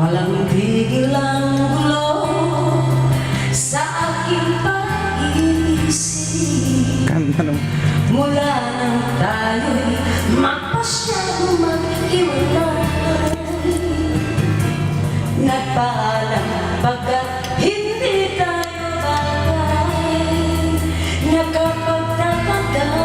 Walang tigil ang gulo sa aking pag-iisip. Kanta naman. Mula nang tayo'y mapasyang mag-iwalay, nagpaalam pagkat hindi tayo bagay, nakapagtatagala.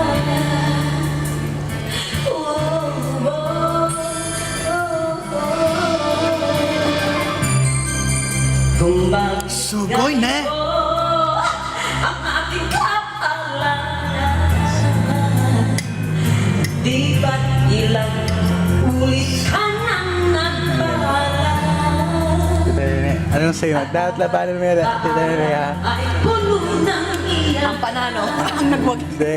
Kung Sugoy na! ang aking kapalaran, di ba't ilang ulit ka nang nagbahala? Anong sa'yo? Dapat labanan mo yun. Tita Nene, ha? Ay puno ng iyak. Ang panano, ang nagwag. Hindi.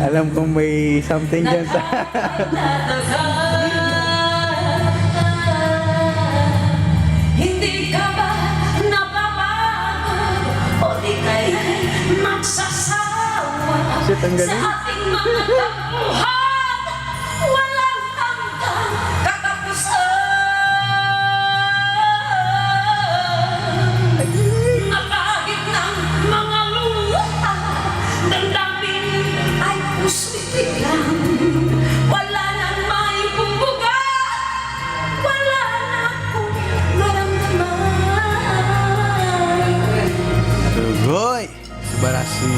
Alam kong may something dyan sa... Hindi ka ba napapagod o di kaya'y magsasawa Shit, ang sa galing. ating mga tampuhan? Walang hanggang katapusan. Napagit ng mga luha, damdamin ay puso'y biglang wala nang maibubuga, wala na akong maramdaman. Sugoy! Subarasi.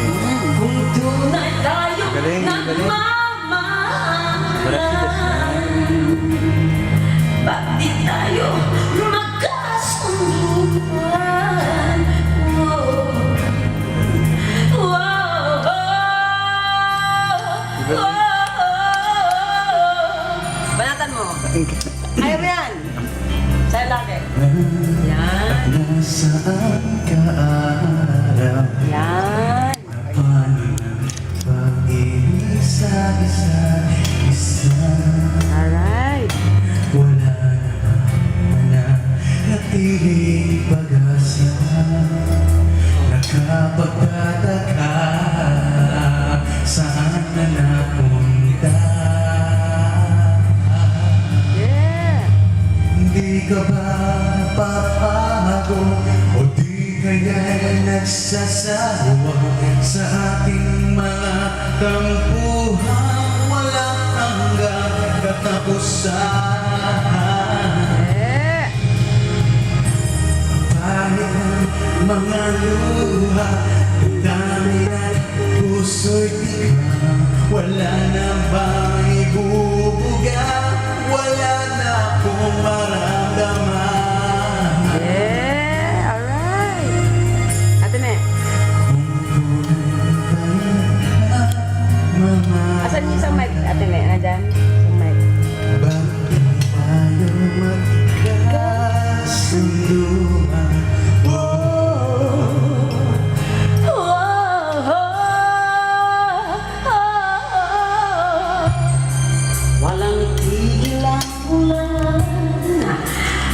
Kung tunay tayo Galing, galing. nagmamahalan, ba't di tayo magkasunduan? Banatan mo. Ayaw mo yan. Sa'yo lagi. Yan. Nasaan ka araw? Yan. Paano na pag-iisa-isa? Alright. Wala na natiling pag-asa. Nakapagtataka, saan na napunta? Yeah. Hindi ka ba napapago o di kaya'y nagsasawa sa ating mga tampuhan? Walang hanggang katapusan. Yeah. Pahit ng mga luha, dami at puso'y tika. Wala na bang ibubuga? Wala na akong maramdaman. Yeah. Alright. Ate Ne. Asan yung isang mic? Ate Ne, nandyan? Isang mic. Bakit tayo magkasunduan? Walang tigil ang ulan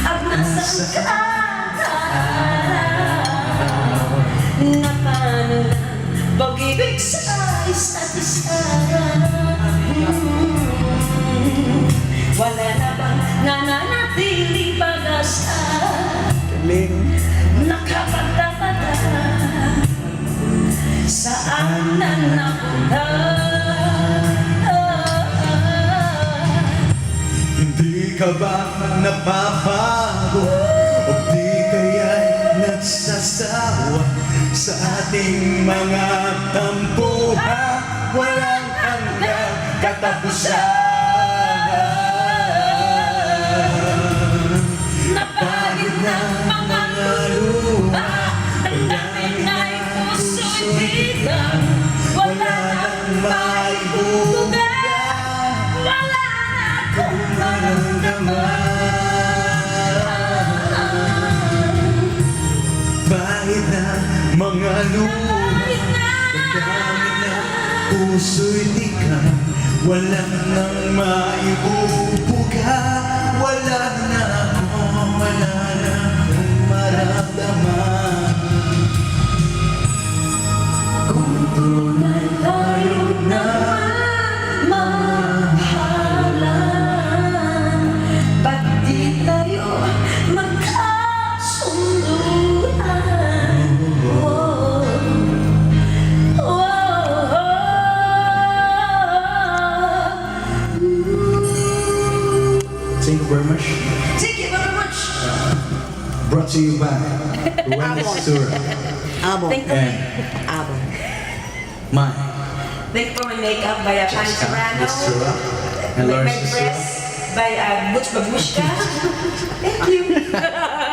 at nasaan ka na paano na pag-ibig sa isa't isa. Wala na bang nananatiling pag-asa? Galing. Nakapagtataka, saan na napunta? Hindi ka ba napapago o di kaya'y nagsasawa sa ating mga tampuhan? Walang hanggang katapusan. Napagid ng mga luha, ang dami na'y puso'y bigang wala nang maibubuga, wala na akong maramdaman. Bahid na mga luha, dami na puso'y tika. Wala nang maibubuga, wala na akong maramdaman. Kung tunay tayong nagmamahalan, Thank you very much. Thank you very much. Brought to you by Wellness Tour Abo. Thank you. and Abo. my Thank you for my makeup by Pani Serrano. Mistura and My Lawrence Mistura. dress by Butch Babushka. Thank you.